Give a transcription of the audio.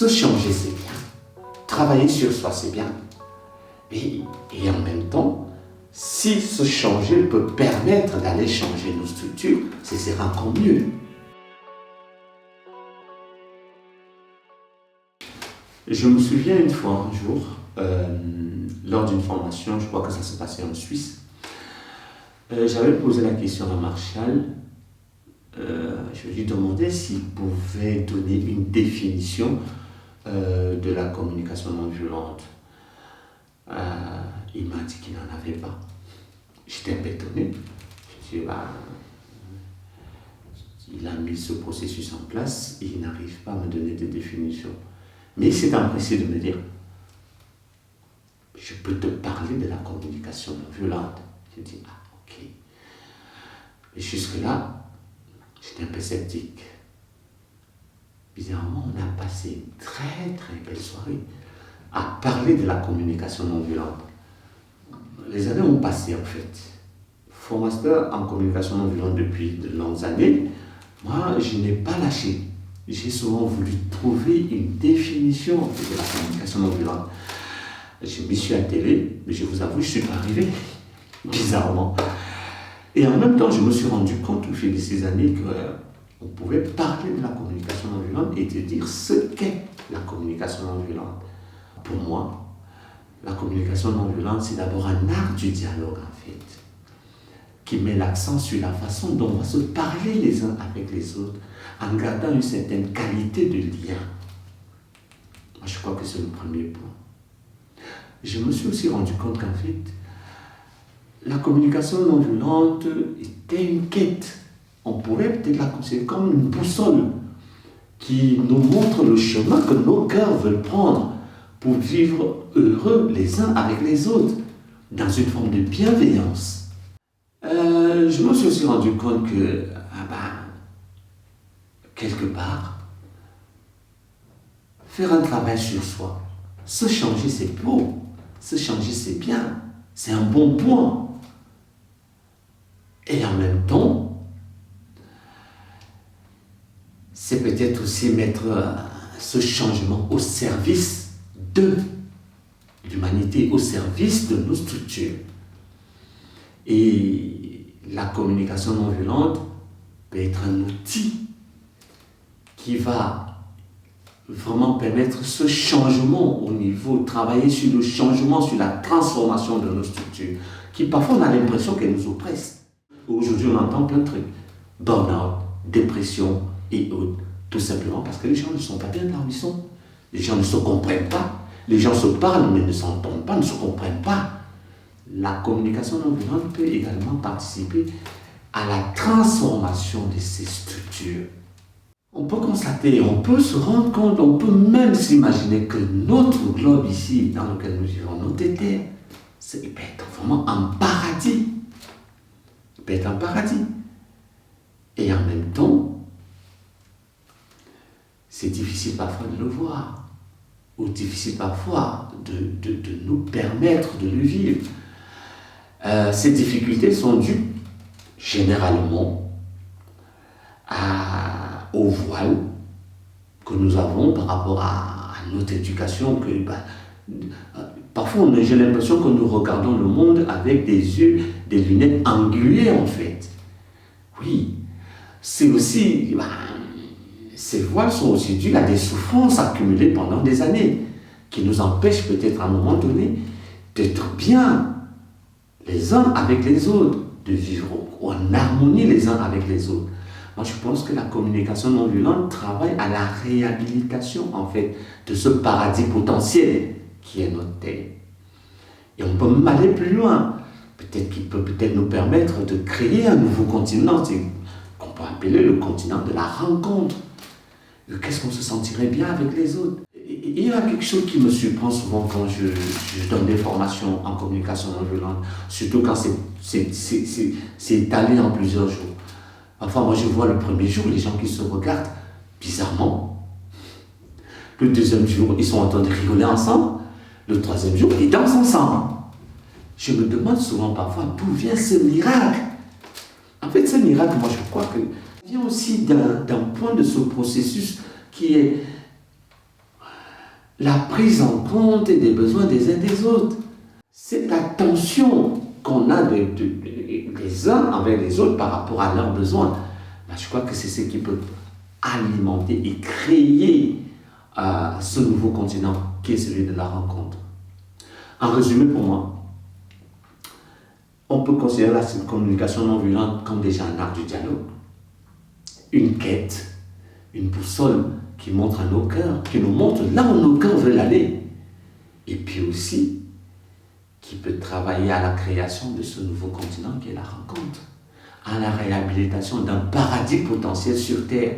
se changer, c'est bien. Travailler sur soi, c'est bien. Et en même temps, si se changer peut permettre d'aller changer nos structures, ce sera encore mieux. Je me souviens une fois, un jour, lors d'une formation, je crois que ça s'est passé en Suisse, j'avais posé la question à Marshall. Je lui demandais s'il pouvait donner une définition de la communication non violente. Il m'a dit qu'il n'en avait pas. J'étais un peu étonné. Je lui ai dit, il a mis ce processus en place et il n'arrive pas à me donner de définition. Mais il s'est empressé de me dire, je peux te parler de la communication non violente. J'ai dit, ok. Et jusque-là, j'étais un peu sceptique. Bizarrement, on a passé une très très belle soirée à parler de la communication non violente. Les années ont passé en fait. Formateur en communication non violente depuis de longues années, moi je n'ai pas lâché. J'ai souvent voulu trouver une définition de la communication non violente. Je m'y suis attelé, mais je vous avoue, je ne suis pas arrivé, bizarrement. Et en même temps, je me suis rendu compte au fil de ces années qu'on pouvait parler de la communication non violente et de dire ce qu'est la communication non violente. Pour moi, la communication non violente, c'est d'abord un art du dialogue, en fait, qui met l'accent sur la façon dont on va se parler les uns avec les autres, en gardant une certaine qualité de lien. Moi, je crois que c'est le premier point. Je me suis aussi rendu compte qu'en fait, la communication non violente était une quête. On pourrait peut-être la considérer comme une boussole qui nous montre le chemin que nos cœurs veulent prendre pour vivre heureux les uns avec les autres, dans une forme de bienveillance. Je me suis aussi rendu compte que, quelque part, faire un travail sur soi, se changer c'est beau, se changer c'est bien, c'est un bon point. Et en même temps, c'est peut-être aussi mettre ce changement au service de l'humanité, au service de nos structures. Et la communication non violente peut être un outil qui va vraiment permettre ce changement au niveau, travailler sur le changement, sur la transformation de nos structures, qui parfois on a l'impression qu'elles nous oppressent. Aujourd'hui, on entend plein de trucs. Burn-out, dépression et autres. Tout simplement parce que les gens ne sont pas bien là où ils sont. Les gens ne se comprennent pas. Les gens se parlent mais ne s'entendent pas, ne se comprennent pas. La communication non violente peut également participer à la transformation de ces structures. On peut constater, on peut se rendre compte, on peut même s'imaginer que notre globe ici, dans lequel nous vivons, notre terre, c'est peut être vraiment un paradis. Peut être un paradis. Et en même temps, c'est difficile parfois de le voir, ou difficile parfois de nous permettre de le vivre. Ces difficultés sont dues généralement au voile que nous avons par rapport à notre éducation. Parfois, j'ai l'impression que nous regardons le monde avec des yeux, des lunettes engluées en fait. Oui, c'est aussi, ces voiles sont aussi dues à des souffrances accumulées pendant des années, qui nous empêchent peut-être à un moment donné d'être bien les uns avec les autres, de vivre en harmonie les uns avec les autres. Moi, je pense que la communication non violente travaille à la réhabilitation en fait de ce paradis potentiel qui est notre terre. Et on peut même aller plus loin. Peut-être qu'il peut nous permettre de créer un nouveau continent, qu'on peut appeler le continent de la rencontre. Qu'est-ce qu'on se sentirait bien avec les autres? Et il y a quelque chose qui me surprend souvent quand je donne des formations en communication non violente, surtout quand c'est étalé en plusieurs jours. Parfois, moi, je vois le premier jour les gens qui se regardent bizarrement. Le deuxième jour, ils sont en train de rigoler ensemble. Le troisième jour, ils dansent ensemble. Je me demande souvent parfois d'où vient ce miracle. En fait, ce miracle, moi, je crois que vient aussi d'un point de ce processus qui est la prise en compte des besoins des uns des autres. Cette attention qu'on a les uns envers les autres par rapport à leurs besoins, ben, je crois que c'est ce qui peut alimenter et créer ce nouveau continent qui est celui de la rencontre. En résumé, pour moi, on peut considérer la communication non violente comme déjà un art du dialogue, une quête, une boussole qui montre à nos cœurs, qui nous montre là où nos cœurs veulent aller. Et puis aussi, qui peut travailler à la création de ce nouveau continent qui est la rencontre, à la réhabilitation d'un paradis potentiel sur Terre.